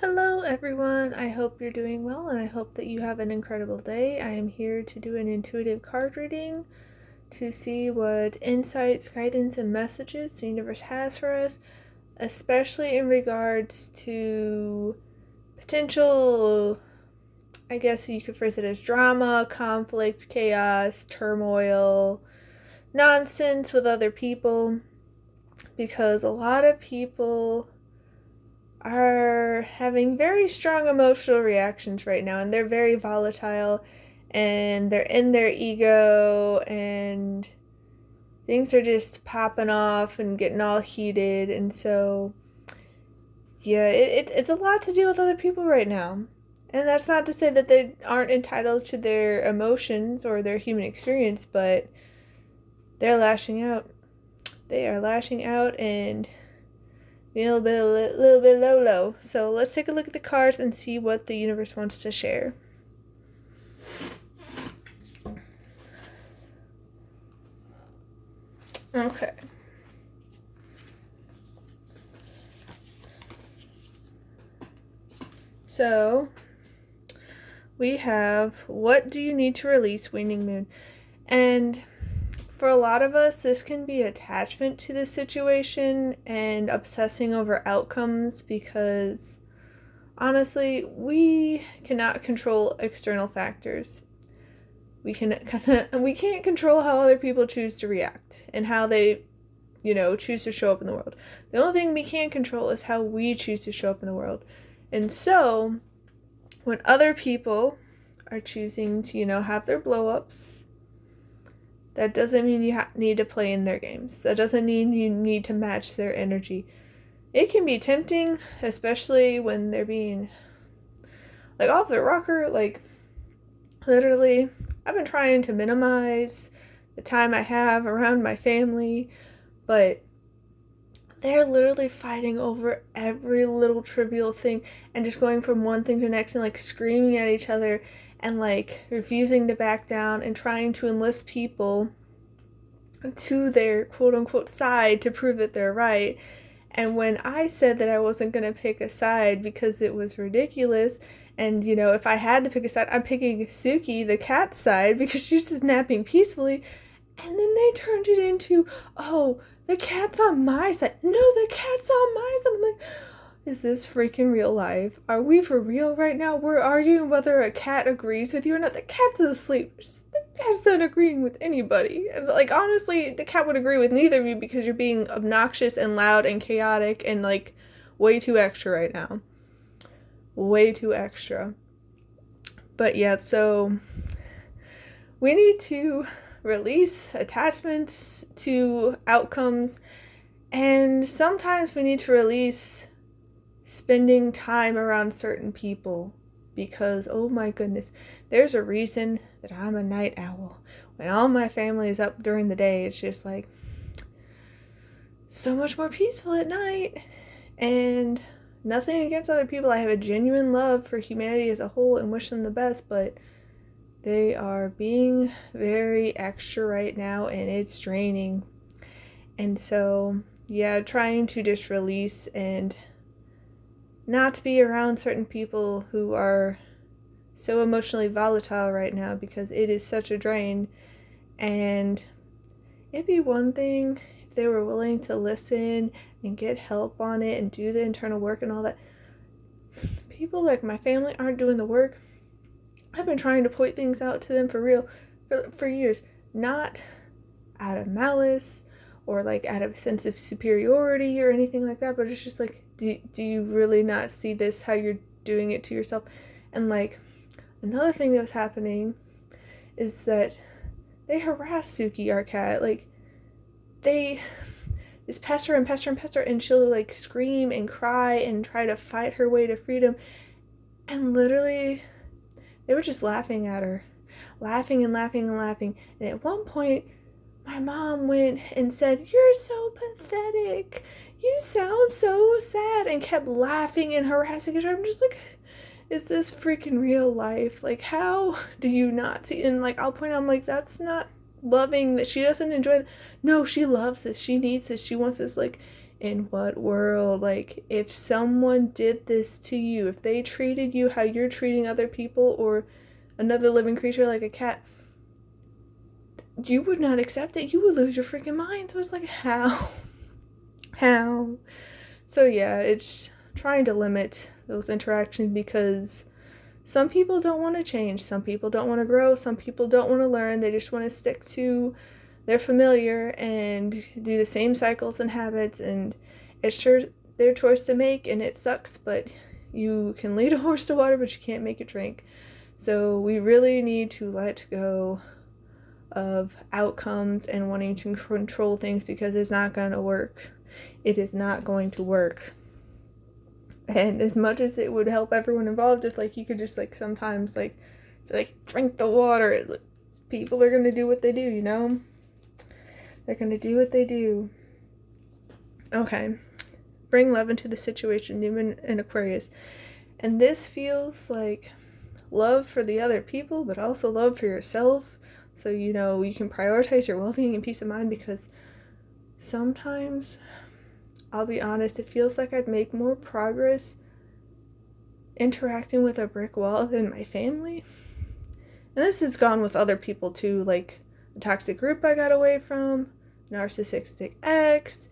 Hello, everyone. I hope you're doing well and I hope that you have an incredible day. I am here to do an intuitive card reading to see what insights, guidance, and messages the universe has for us, especially in regards to potential, I guess you could phrase it as drama, conflict, chaos, turmoil, nonsense with other people, because a lot of people are having very strong emotional reactions right now, and they're very volatile, and they're in their ego, and things are just popping off and getting all heated. And so yeah, it's a lot to deal with other people right now. And that's not to say that they aren't entitled to their emotions or their human experience, but they're lashing out. They are lashing out and being a little bit low. So let's take a look at the cards and see what the universe wants to share. Okay. So we have, what do you need to release, waning moon? And for a lot of us, this can be attachment to the situation and obsessing over outcomes, because honestly, we cannot control external factors. We can't control how other people choose to react and how they, choose to show up in the world. The only thing we can control is how we choose to show up in the world. And so, when other people are choosing to, have their blow-ups, that doesn't mean you need to play in their games. That doesn't mean you need to match their energy. It can be tempting, especially when they're being, off their rocker. Literally, I've been trying to minimize the time I have around my family, but they're literally fighting over every little trivial thing and just going from one thing to the next and screaming at each other and refusing to back down and trying to enlist people to their quote-unquote side to prove that they're right. And when I said that I wasn't going to pick a side because it was ridiculous, and if I had to pick a side, I'm picking Suki, the cat's side, because she's just napping peacefully. And then they turned it into, oh, the cat's on my side. No, the cat's on my side. I'm like, is this freaking real life? Are we for real right now? We're arguing whether a cat agrees with you or not. The cat's asleep. The cat's not agreeing with anybody. And honestly, the cat would agree with neither of you because you're being obnoxious and loud and chaotic and way too extra right now. Way too extra. But yeah, so we need to release attachments to outcomes, and sometimes we need to release spending time around certain people, because oh my goodness, there's a reason that I'm a night owl. When all my family is up during the day, it's just so much more peaceful at night. And nothing against other people. I have a genuine love for humanity as a whole and wish them the best, but they are being very extra right now and it's draining. And so, yeah, trying to just release and not be around certain people who are so emotionally volatile right now, because it is such a drain. And it'd be one thing if they were willing to listen and get help on it and do the internal work and all that. People like my family aren't doing the work. I've been trying to point things out to them for real for years, not out of malice or out of a sense of superiority or anything like that, but it's just do you really not see this, how you're doing it to yourself? And another thing that was happening is that they harass Suki, our cat. They just pester her, and she'll scream and cry and try to fight her way to freedom. And literally, they were just laughing at her, laughing and laughing and laughing. And at one point, my mom went and said, "You're so pathetic. You sound so sad," and kept laughing and harassing her. I'm just is this freaking real life? How do you not see? And I'll point out, that's not loving, that she doesn't enjoy. No, she loves this. She needs this. She wants this In what world? Like, if someone did this to you, if they treated you how you're treating other people or another living creature like a cat, you would not accept it. You would lose your freaking mind. So it's like, how? How? So yeah, it's trying to limit those interactions because some people don't want to change. Some people don't want to grow. Some people don't want to learn. They just want to stick to their familiar and do the same cycles and habits. And it's sure their choice to make, and it sucks, but you can lead a horse to water, but you can't make it drink. So we really need to let go of outcomes and wanting to control things because it's not going to work. It is not going to work. And as much as it would help everyone involved if like you could just like sometimes like drink the water, people are going to do what they do, you know? They're going to do what they do. Okay. Bring love into the situation, Newman and Aquarius. And this feels like love for the other people, but also love for yourself. So, you know, you can prioritize your well-being and peace of mind because sometimes, I'll be honest, it feels like I'd make more progress interacting with a brick wall than my family. And this has gone with other people too, like the toxic group I got away from, narcissistic ex,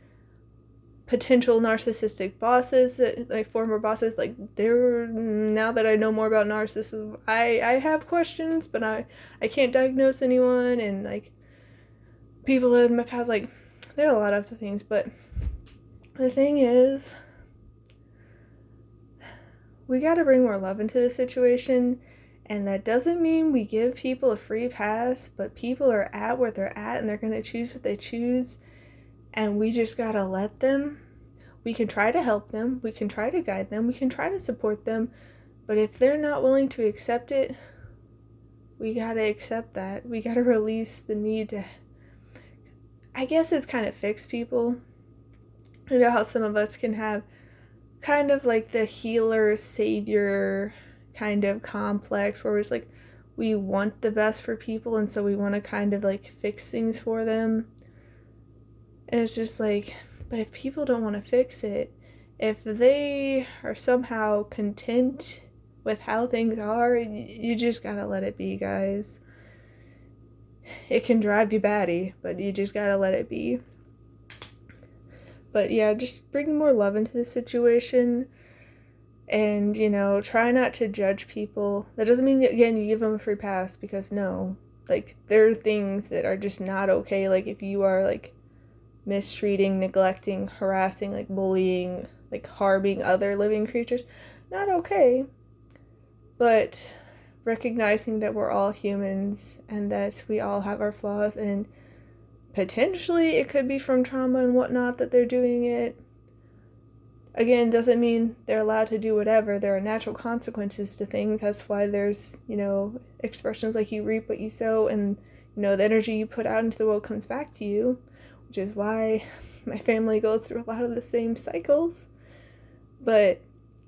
potential narcissistic bosses, like former bosses. Like, they're, now that I know more about narcissism, I have questions, but I can't diagnose anyone. And like people in my past, like, there are a lot of things, but the thing is, we got to bring more love into the situation. And that doesn't mean we give people a free pass, but people are at where they're at and they're going to choose what they choose. And we just got to let them. We can try to help them. We can try to guide them. We can try to support them. But if they're not willing to accept it, we got to accept that. We got to release the need to, I guess it's kind of fix people. You know how some of us can have kind of like the healer, savior kind of complex where it's like we want the best for people and so we want to kind of like fix things for them. And it's just like, but if people don't want to fix it, if they are somehow content with how things are, you just gotta let it be, guys. It can drive you batty, but you just gotta let it be. But yeah, just bring more love into the situation. And, you know, try not to judge people. That doesn't mean, again, you give them a free pass, because no. Like, there are things that are just not okay. Like, if you are, like, mistreating, neglecting, harassing, like, bullying, like, harming other living creatures, not okay. But recognizing that we're all humans and that we all have our flaws, and potentially it could be from trauma and whatnot that they're doing it. Again, doesn't mean they're allowed to do whatever. There are natural consequences to things. That's why there's, you know, expressions like you reap what you sow, and, you know, the energy you put out into the world comes back to you, which is why my family goes through a lot of the same cycles. But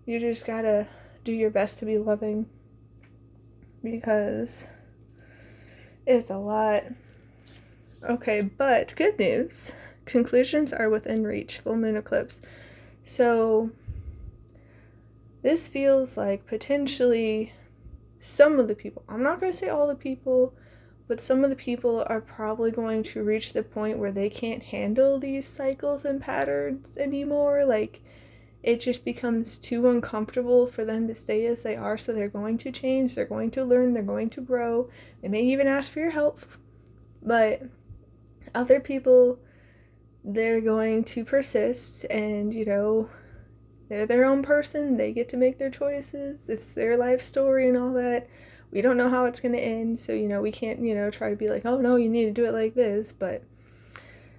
you just gotta do your best to be loving, because it's a lot. Okay, but good news. Conclusions are within reach. Full moon eclipse. So, this feels like potentially some of the people, I'm not going to say all the people, but some of the people are probably going to reach the point where they can't handle these cycles and patterns anymore. Like, it just becomes too uncomfortable for them to stay as they are, so they're going to change, they're going to learn, they're going to grow. They may even ask for your help, but other people, they're going to persist, and, you know, they're their own person. They get to make their choices. It's their life story and all that. We don't know how it's going to end, so, you know, we can't, you know, try to be like, oh, no, you need to do it like this. But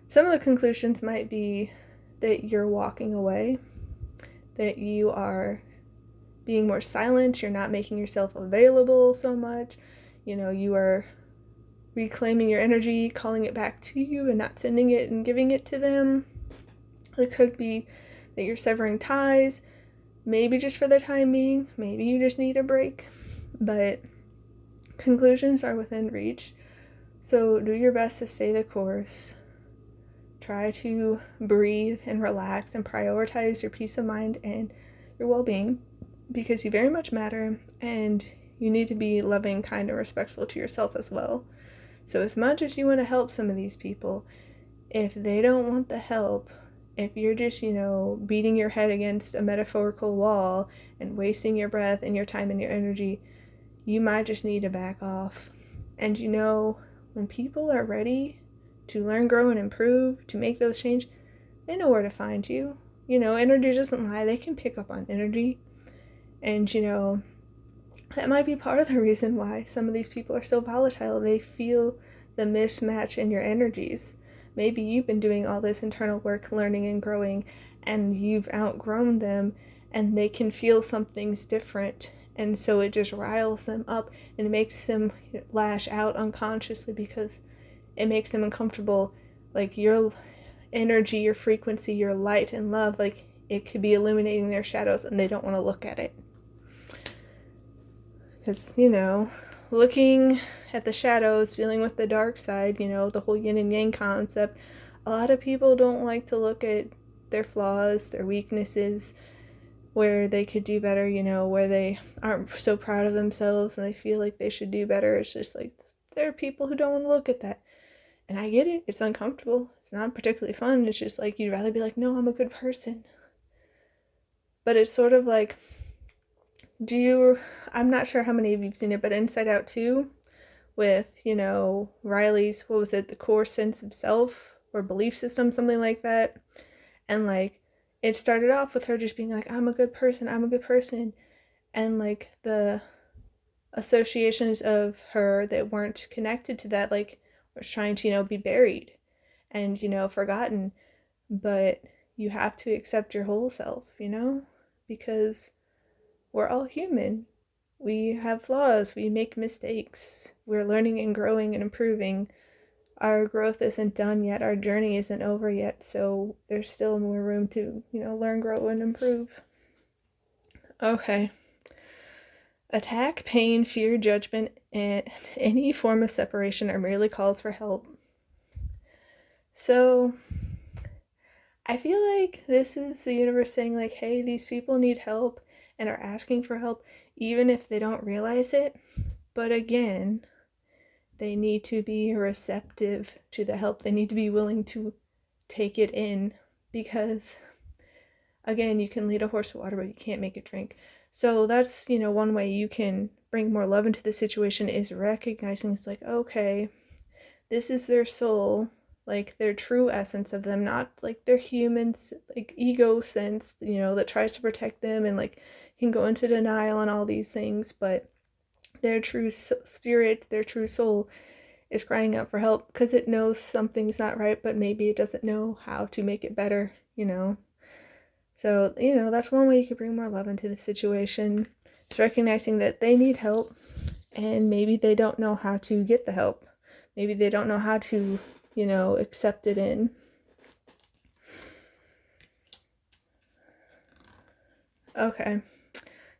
some of the conclusions might be that you're walking away, that you are being more silent, you're not making yourself available so much, you know, you are reclaiming your energy, calling it back to you and not sending it and giving it to them. It could be that you're severing ties, maybe just for the time being, maybe you just need a break, but conclusions are within reach. So do your best to stay the course. try to breathe and relax and prioritize your peace of mind and your well-being, because you very much matter, and you need to be loving, kind, and respectful to yourself as well. So as much as you want to help some of these people, if they don't want the help, if you're just, beating your head against a metaphorical wall and wasting your breath and your time and your energy, you might just need to back off. And when people are ready to learn, grow, and improve, to make those changes, they know where to find you. Energy doesn't lie. They can pick up on energy. And, that might be part of the reason why some of these people are so volatile. They feel the mismatch in your energies. Maybe you've been doing all this internal work, learning and growing, and you've outgrown them, and they can feel something's different. And so it just riles them up and it makes them lash out unconsciously because it makes them uncomfortable. Like your energy, your frequency, your light and love, like it could be illuminating their shadows and they don't want to look at it. Because, looking at the shadows, dealing with the dark side, the whole yin and yang concept, a lot of people don't like to look at their flaws, their weaknesses, where they could do better, where they aren't so proud of themselves and they feel like they should do better. It's just like, there are people who don't want to look at that. And I get it. It's uncomfortable. It's not particularly fun. It's just like, you'd rather be like, no, I'm a good person. But it's sort of like, I'm not sure how many of you've seen it, but Inside Out 2 with, Riley's, what was it, the core sense of self or belief system, something like that. And like, it started off with her just being like, I'm a good person. And like the associations of her that weren't connected to that, like, was trying to, be buried and, forgotten. But you have to accept your whole self, because we're all human. We have flaws. We make mistakes. We're learning and growing and improving. Our growth isn't done yet. Our journey isn't over yet. So there's still more room to, learn, grow, and improve. Okay. Attack, pain, fear, judgment, and any form of separation are merely calls for help. So I feel like this is the universe saying like, hey, these people need help and are asking for help, even if they don't realize it. But again, they need to be receptive to the help. They need to be willing to take it in, because again, you can lead a horse to water, but you can't make it drink. So that's, one way you can bring more love into the situation is recognizing it's like, okay, this is their soul, like their true essence of them, not like their humans, like ego sense, that tries to protect them and like can go into denial and all these things, but their true spirit, their true soul is crying out for help because it knows something's not right, but maybe it doesn't know how to make it better, So, that's one way you could bring more love into the situation. It's recognizing that they need help and maybe they don't know how to get the help. Maybe they don't know how to, accept it in. Okay.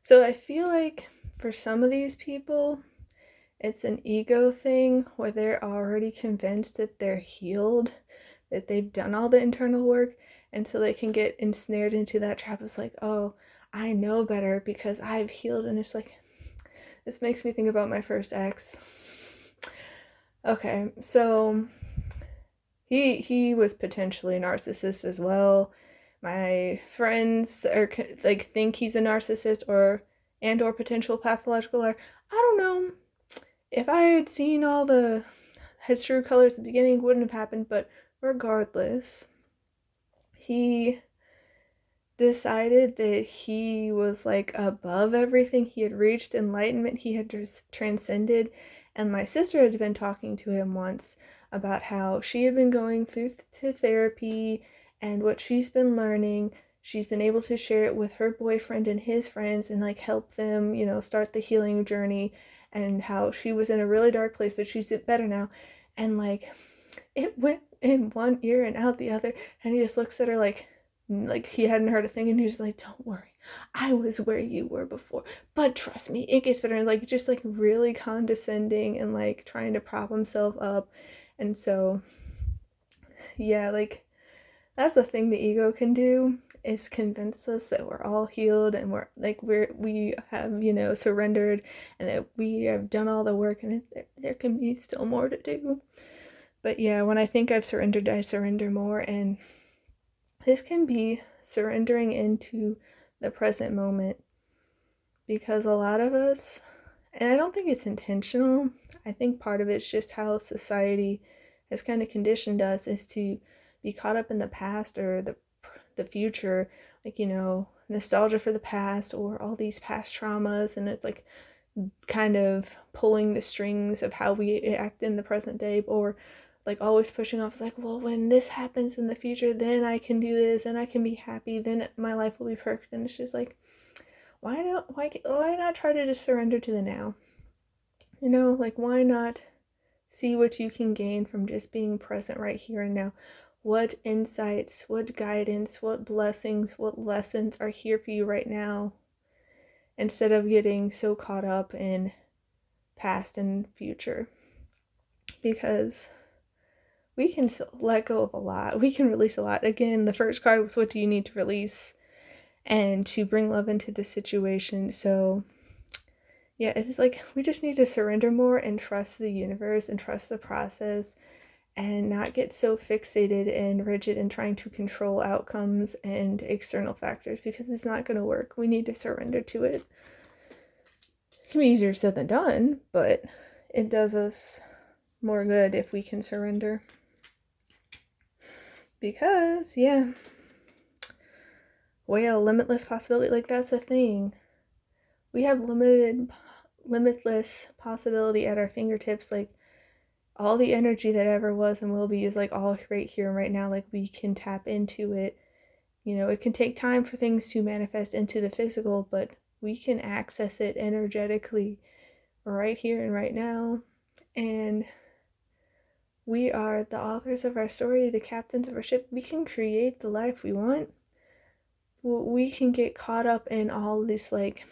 So I feel like for some of these people, it's an ego thing where they're already convinced that they're healed, that they've done all the internal work, and so they can get ensnared into that trap. It's like, oh, I know better because I've healed. And it's like, this makes me think about my first ex. Okay, so he was potentially a narcissist as well. My friends are like think he's a narcissist or potential pathological liar. I don't know. If I had seen all the his true colors at the beginning, it wouldn't have happened. But regardless, he decided that he was like above everything. He had reached enlightenment. He had just transcended. And my sister had been talking to him once about how she had been going through to therapy and what she's been learning. She's been able to share it with her boyfriend and his friends and like help them, start the healing journey, and how she was in a really dark place, but she's better now. And like it went in one ear and out the other, and he just looks at her like he hadn't heard a thing, and he's like, don't worry, I was where you were before, but trust me, it gets better. And like just like really condescending and like trying to prop himself up. And so yeah, like That's the thing the ego can do, is convince us that we're all healed and we have, surrendered, and that we have done all the work, and there can be still more to do. But yeah, when I think I've surrendered, I surrender more, and this can be surrendering into the present moment, because a lot of us, and I don't think it's intentional, I think part of it's just how society has kind of conditioned us, is to be caught up in the past or the future, like, nostalgia for the past or all these past traumas, and it's like kind of pulling the strings of how we act in the present day, or like always pushing off. It's like, well, when this happens in the future, then I can do this and I can be happy, then my life will be perfect. And it's just like, why not try to just surrender to the now? Like, why not see what you can gain from just being present right here and now? What insights, what guidance, what blessings, what lessons are here for you right now, instead of getting so caught up in past and future. Because we can let go of a lot. We can release a lot. Again, the first card was, what do you need to release and to bring love into the situation? So yeah, it's like we just need to surrender more and trust the universe and trust the process, and not get so fixated and rigid in trying to control outcomes and external factors, because it's not going to work. We need to surrender to it. It can be easier said than done, but it does us more good if we can surrender. Because, yeah, limitless possibility, like, that's the thing. We have limitless possibility at our fingertips. Like, all the energy that ever was and will be is like all right here and right now. Like, we can tap into it. It can take time for things to manifest into the physical, but we can access it energetically right here and right now. And we are the authors of our story, the captains of our ship. We can create the life we want. We can get caught up in all this, like,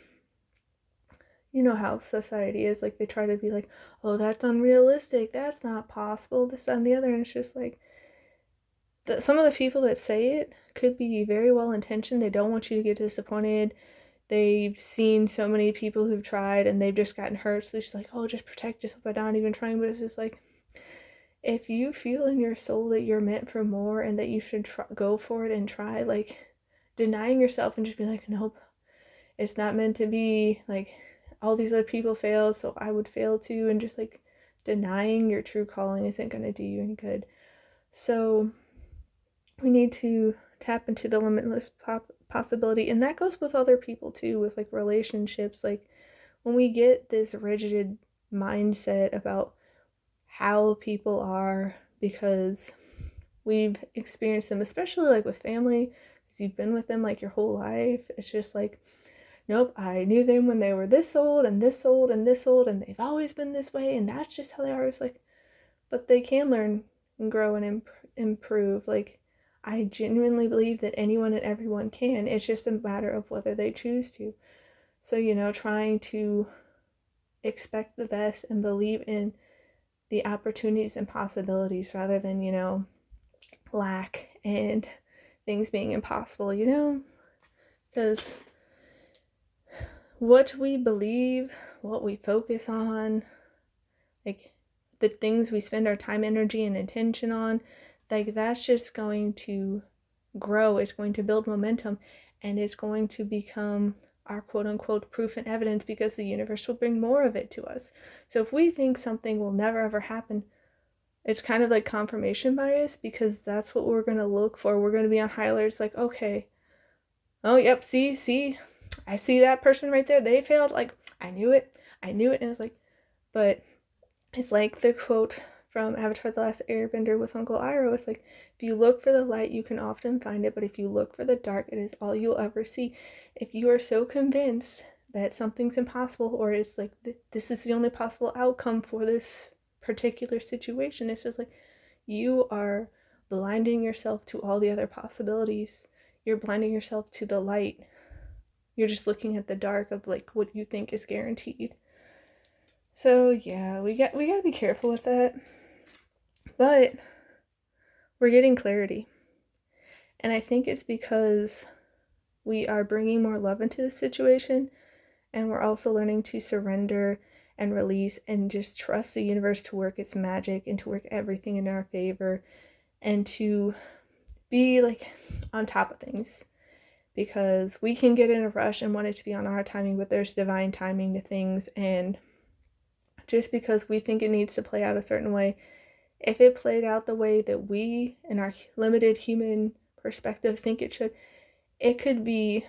how society is, like, they try to be like, oh, that's unrealistic, that's not possible, this, that, and the other. And it's just like, some of the people that say it could be very well intentioned. They don't want you to get disappointed. They've seen so many people who've tried and they've just gotten hurt, so they're just like, oh, just protect yourself by not even trying. But it's just like, if you feel in your soul that you're meant for more and that you should go for it and try, like, denying yourself and just be like, nope, it's not meant to be, like, all these other people failed, so I would fail too, and just like denying your true calling isn't going to do you any good. So we need to tap into the limitless possibility, and that goes with other people too, with like relationships. Like, when we get this rigid mindset about how people are because we've experienced them, especially like with family, because you've been with them like your whole life, it's just like, nope, I knew them when they were this old and this old and this old, and they've always been this way, and that's just how they are. It's like, but they can learn and grow and improve. Like, I genuinely believe that anyone and everyone can. It's just a matter of whether they choose to. So, trying to expect the best and believe in the opportunities and possibilities rather than, lack and things being impossible, because what we believe, what we focus on, like the things we spend our time, energy, and attention on, like, that's just going to grow. It's going to build momentum, and it's going to become our quote-unquote proof and evidence, because the universe will bring more of it to us. So if we think something will never ever happen, it's kind of like confirmation bias, because that's what we're going to look for. We're going to be on high alert. It's like, okay, oh, yep, see, I see that person right there, they failed, like, I knew it. And it's like, but it's like the quote from Avatar: The Last Airbender with Uncle Iroh. It's like, if you look for the light, you can often find it, but if you look for the dark, it is all you'll ever see. If you are so convinced that something's impossible, or it's like, this is the only possible outcome for this particular situation, it's just like, you are blinding yourself to all the other possibilities. You're blinding yourself to the light. You're just looking at the dark of like what you think is guaranteed. So yeah, we got to be careful with that. But we're getting clarity. And I think it's because we are bringing more love into the situation, and we're also learning to surrender and release and just trust the universe to work its magic and to work everything in our favor and to be like on top of things, because we can get in a rush and want it to be on our timing, but there's divine timing to things. And just because we think it needs to play out a certain way, if it played out the way that we in our limited human perspective think it should, it could be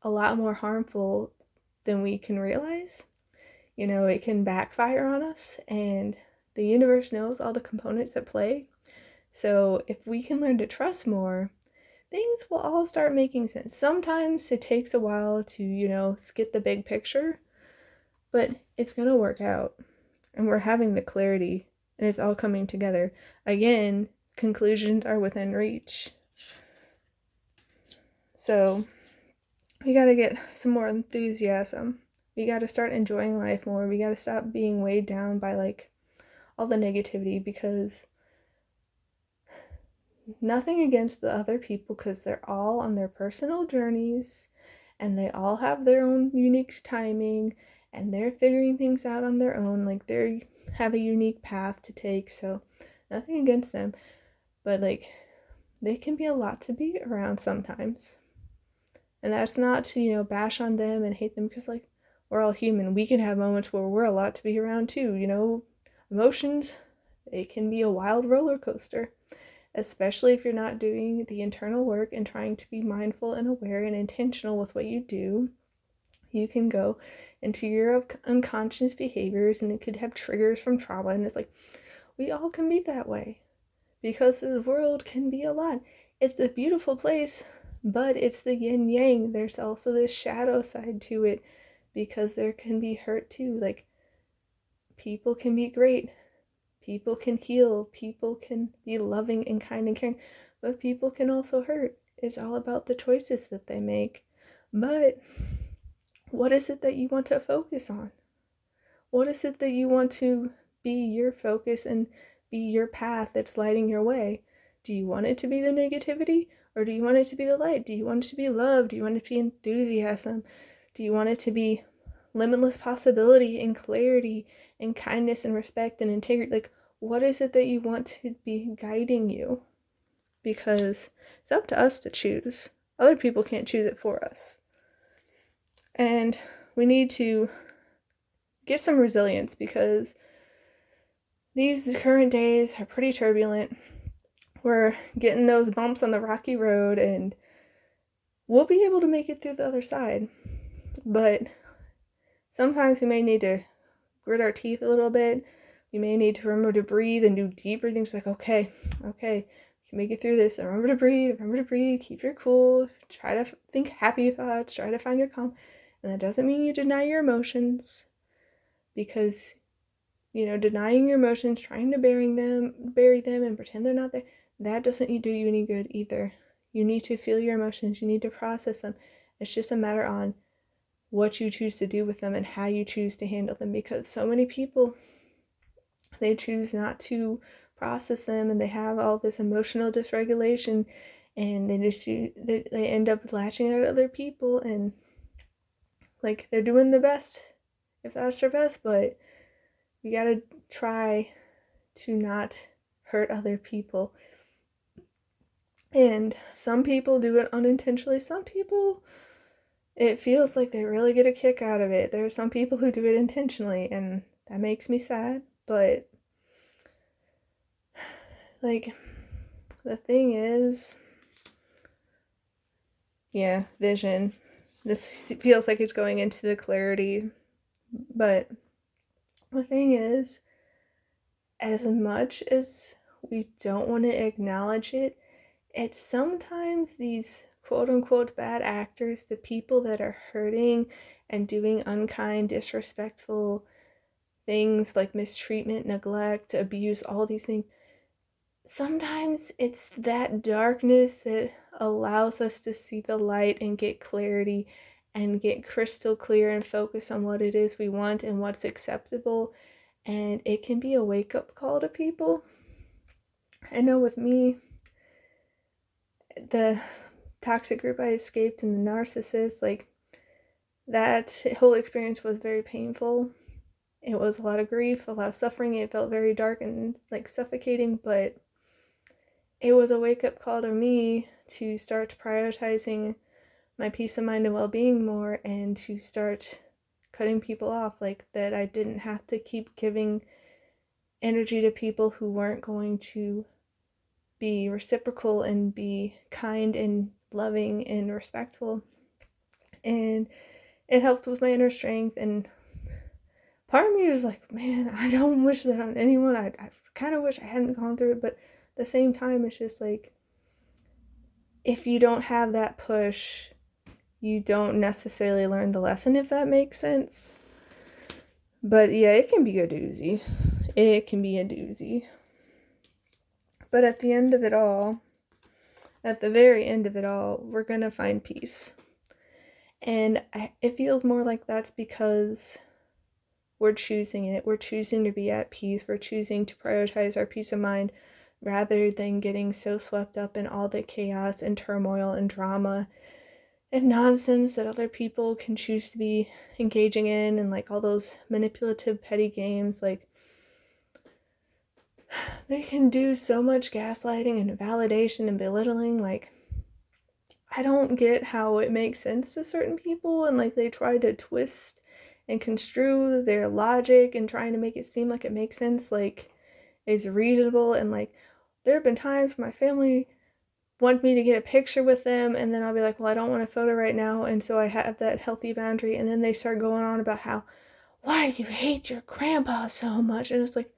a lot more harmful than we can realize. It can backfire on us, and the universe knows all the components at play. So if we can learn to trust more, things will all start making sense. Sometimes it takes a while to, get the big picture, but it's going to work out. And we're having the clarity, and it's all coming together. Again, conclusions are within reach. So we got to get some more enthusiasm. We got to start enjoying life more. We got to stop being weighed down by like all the negativity, because nothing against the other people, because they're all on their personal journeys and they all have their own unique timing and they're figuring things out on their own. Like they have a unique path to take. So nothing against them, but like they can be a lot to be around sometimes. And that's not to, bash on them and hate them, because like we're all human. We can have moments where we're a lot to be around too. Emotions, they can be a wild roller coaster, especially if you're not doing the internal work and trying to be mindful and aware and intentional with what you do. You can go into your unconscious behaviors, and it could have triggers from trauma. And it's like, we all can be that way, because this world can be a lot. It's a beautiful place, but it's the yin yang. There's also this shadow side to it, because there can be hurt too. Like, people can be great, people can heal, people can be loving and kind and caring, but people can also hurt. It's all about the choices that they make. But what is it that you want to focus on? What is it that you want to be your focus and be your path that's lighting your way? Do you want it to be the negativity, or do you want it to be the light? Do you want it to be love? Do you want it to be enthusiasm? Do you want it to be limitless possibility and clarity and kindness and respect and integrity? Like, what is it that you want to be guiding you? Because it's up to us to choose. Other people can't choose it for us. And we need to get some resilience, because these current days are pretty turbulent. We're getting those bumps on the rocky road, and we'll be able to make it through the other side. But sometimes we may need to grit our teeth a little bit. We may need to remember to breathe and do deep breathing. It's like, okay, we can make it through this. And remember to breathe, keep your cool, try to think happy thoughts, try to find your calm. And that doesn't mean you deny your emotions, because, denying your emotions, trying to bury them and pretend they're not there, that doesn't do you any good either. You need to feel your emotions. You need to process them. It's just a matter on what you choose to do with them and how you choose to handle them, because so many people, they choose not to process them, and they have all this emotional dysregulation, and they end up latching out at other people, and like they're doing the best if that's their best, but you gotta try to not hurt other people. And some people do it unintentionally. Some people, it feels like they really get a kick out of it. There are some people who do it intentionally, and that makes me sad. But like, the thing is, vision. This feels like it's going into the clarity. But the thing is, as much as we don't want to acknowledge it, it's sometimes these quote-unquote bad actors, the people that are hurting and doing unkind, disrespectful things like mistreatment, neglect, abuse, all these things. Sometimes it's that darkness that allows us to see the light and get clarity and get crystal clear and focus on what it is we want and what's acceptable. And it can be a wake-up call to people. I know with me, the toxic group I escaped and the narcissist, like, that whole experience was very painful. It was a lot of grief, a lot of suffering. It felt very dark and like suffocating, but it was a wake-up call to me to start prioritizing my peace of mind and well-being more, and to start cutting people off, like that I didn't have to keep giving energy to people who weren't going to be reciprocal and be kind and loving and respectful. And it helped with my inner strength. And part of me was like, man, I don't wish that on anyone. I kind of wish I hadn't gone through it, but at the same time, it's just like, if you don't have that push, you don't necessarily learn the lesson, if that makes sense. But yeah, it can be a doozy. It can be a doozy. But at the end of it all, at the very end of it all, we're going to find peace. And it feels more like that's because we're choosing it. We're choosing to be at peace. We're choosing to prioritize our peace of mind rather than getting so swept up in all the chaos and turmoil and drama and nonsense that other people can choose to be engaging in, and like all those manipulative petty games. Like, they can do so much gaslighting and validation and belittling. Like, I don't get how it makes sense to certain people, and like they try to twist and construe their logic and trying to make it seem like it makes sense, like it's reasonable. And like, there have been times my family want me to get a picture with them, and then I'll be like, well, I don't want a photo right now, and so I have that healthy boundary, and then they start going on about how, why do you hate your grandpa so much? And it's like,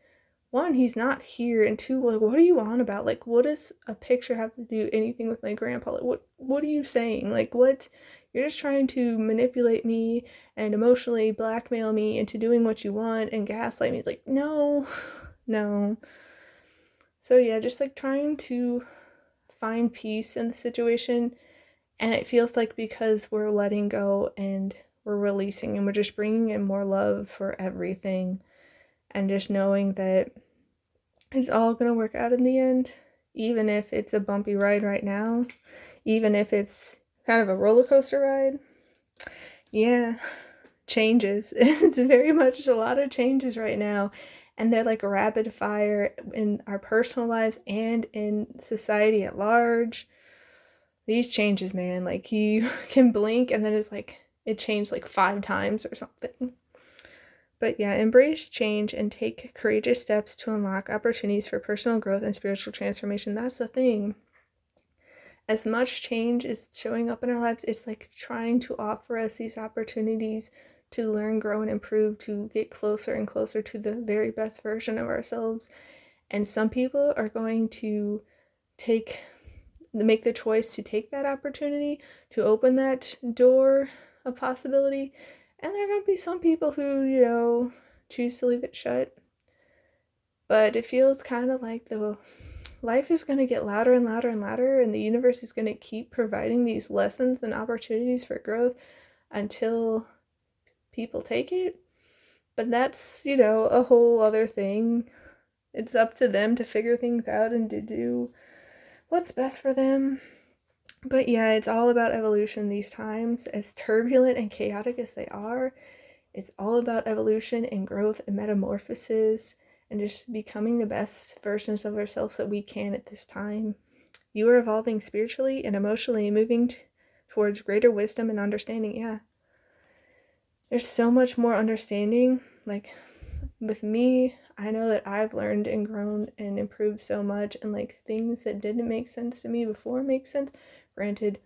one, he's not here, and two, like, what are you on about? Like, what does a picture have to do anything with my grandpa? Like, what are you saying? Like, what? You're just trying to manipulate me and emotionally blackmail me into doing what you want and gaslight me. It's like, no. So yeah, just like trying to find peace in the situation. And it feels like because we're letting go and we're releasing and we're just bringing in more love for everything, and just knowing that it's all going to work out in the end, even if it's a bumpy ride right now, even if it's kind of a roller coaster ride. Yeah, changes. It's very much a lot of changes right now, and they're like a rapid fire in our personal lives and in society at large. These changes, man, like, you can blink and then it's like it changed like 5 times or something. But yeah, embrace change and take courageous steps to unlock opportunities for personal growth and spiritual transformation. That's the thing. As much change is showing up in our lives, it's like trying to offer us these opportunities to learn, grow, and improve, to get closer and closer to the very best version of ourselves. And some people are going to make the choice to take that opportunity, to open that door of possibility. And there are going to be some people who, choose to leave it shut. But it feels kind of like the life is going to get louder and louder and louder, and the universe is going to keep providing these lessons and opportunities for growth until people take it. But that's, a whole other thing. It's up to them to figure things out and to do what's best for them. But yeah, it's all about evolution these times. As turbulent and chaotic as they are, it's all about evolution and growth and metamorphosis and just becoming the best versions of ourselves that we can at this time. You are evolving spiritually and emotionally, moving towards greater wisdom and understanding. Yeah. There's so much more understanding. Like, with me, I know that I've learned and grown and improved so much, and like things that didn't make sense to me before make sense. Granted,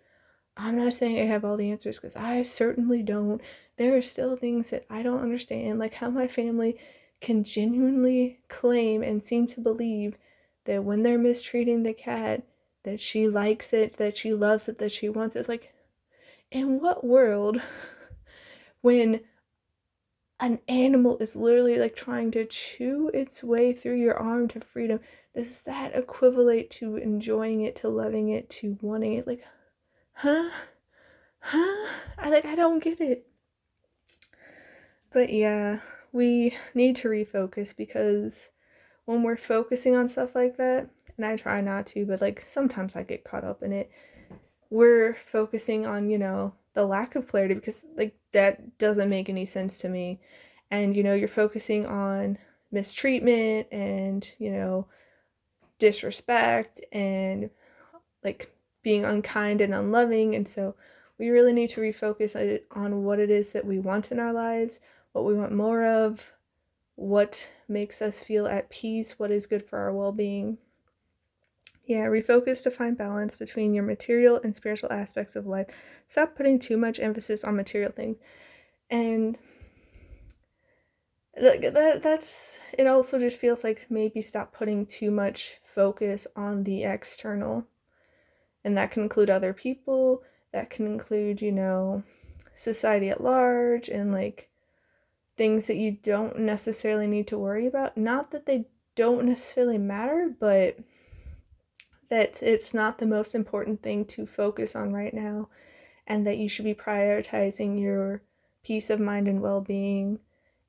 I'm not saying I have all the answers, because I certainly don't. There are still things that I don't understand, like how my family can genuinely claim and seem to believe that when they're mistreating the cat, that she likes it, that she loves it, that she wants it. It's like, in what world, when an animal is literally like trying to chew its way through your arm to freedom, does that equivalent to enjoying it, to loving it, to wanting it? Like, huh? I don't get it. But yeah, we need to refocus, because when we're focusing on stuff like that, and I try not to, but like sometimes I get caught up in it. We're focusing on, the lack of clarity because like that doesn't make any sense to me. And you're focusing on mistreatment and, disrespect and like being unkind and unloving. And so we really need to refocus on what it is that we want in our lives, what we want more of, what makes us feel at peace, what is good for our well-being. Yeah, refocus to find balance between your material and spiritual aspects of life. Stop putting too much emphasis on material things. And that's it. Also just feels like maybe stop putting too much focus on the external. And that can include other people, that can include, society at large, and like things that you don't necessarily need to worry about. Not that they don't necessarily matter, but that it's not the most important thing to focus on right now, and that you should be prioritizing your peace of mind and well-being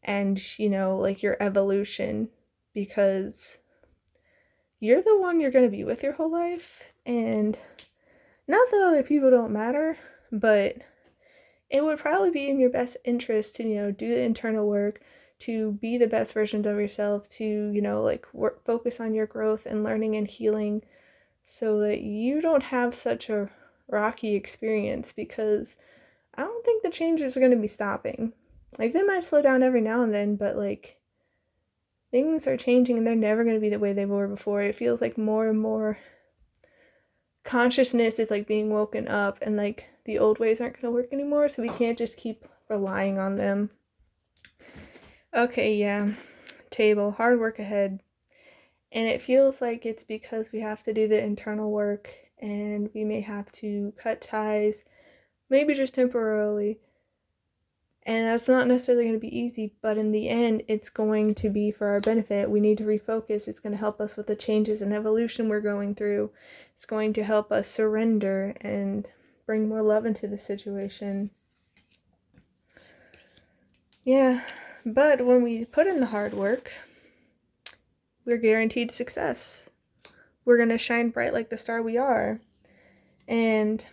and, like your evolution, because you're the one you're going to be with your whole life. And not that other people don't matter, but it would probably be in your best interest to, do the internal work, to be the best version of yourself, to, focus on your growth and learning and healing so that you don't have such a rocky experience, because I don't think the changes are going to be stopping. Like, they might slow down every now and then, but like, things are changing and they're never going to be the way they were before. It feels like more and more consciousness is like being woken up, and like the old ways aren't going to work anymore, so we can't just keep relying on them. Okay, yeah. Table, hard work ahead. And it feels like it's because we have to do the internal work, and we may have to cut ties, maybe just temporarily. And that's not necessarily going to be easy, but in the end, it's going to be for our benefit. We need to refocus. It's going to help us with the changes and evolution we're going through. It's going to help us surrender and bring more love into the situation. Yeah, but when we put in the hard work, we're guaranteed success. We're going to shine bright like the star we are. And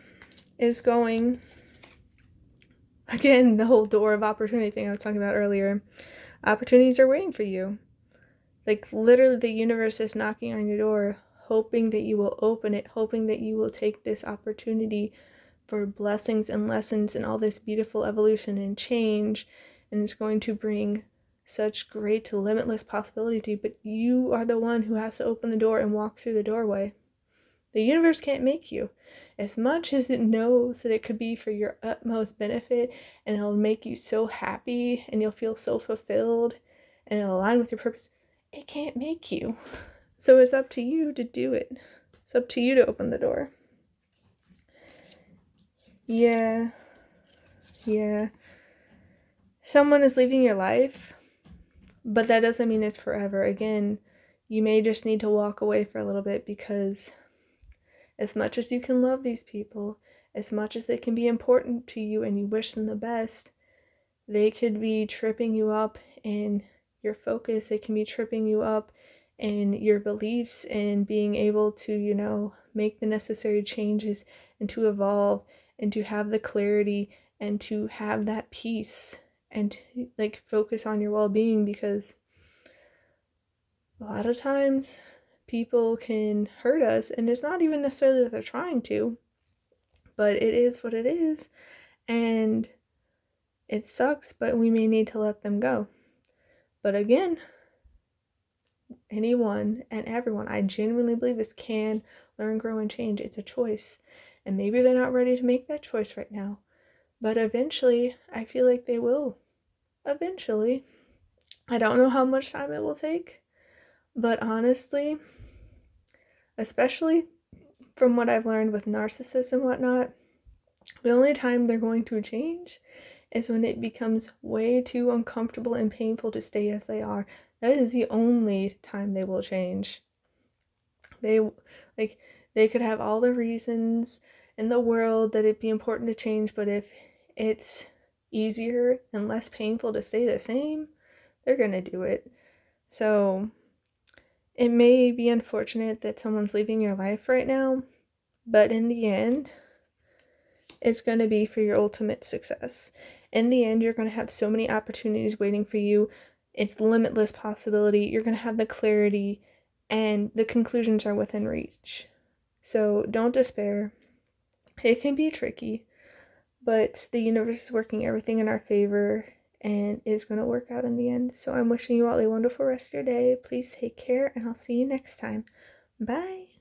it's going, again, the whole door of opportunity thing I was talking about earlier. Opportunities are waiting for you. Like, literally, the universe is knocking on your door, hoping that you will open it, hoping that you will take this opportunity for blessings and lessons and all this beautiful evolution and change. And it's going to bring such great, limitless possibility to you. But you are the one who has to open the door and walk through the doorway. The universe can't make you. As much as it knows that it could be for your utmost benefit, and it'll make you so happy and you'll feel so fulfilled and it'll align with your purpose, it can't make you. So it's up to you to do it. It's up to you to open the door. Yeah. Someone is leaving your life, but that doesn't mean it's forever. Again, you may just need to walk away for a little bit, because as much as you can love these people, as much as they can be important to you and you wish them the best, they could be tripping you up in your focus. They can be tripping you up in your beliefs and being able to, make the necessary changes and to evolve and to have the clarity and to have that peace and like focus on your well-being, because a lot of times people can hurt us, and it's not even necessarily that they're trying to, but it is what it is, and it sucks, but we may need to let them go. But again, anyone and everyone, I genuinely believe this, can learn, grow, and change. It's a choice, and maybe they're not ready to make that choice right now, but eventually I feel like they will. Eventually. I don't know how much time it will take, but honestly, especially from what I've learned with narcissists and whatnot, the only time they're going to change is when it becomes way too uncomfortable and painful to stay as they are. That is the only time they will change. They could have all the reasons in the world that it'd be important to change, but if it's easier and less painful to stay the same, they're gonna do it. So It may be unfortunate that someone's leaving your life right now, but in the end, it's going to be for your ultimate success. In the end, you're going to have so many opportunities waiting for you. It's limitless possibility. You're going to have the clarity, and the conclusions are within reach. So don't despair. It can be tricky, but the universe is working everything in our favor, and it's going to work out in the end. So I'm wishing you all a wonderful rest of your day. Please take care, and I'll see you next time. Bye.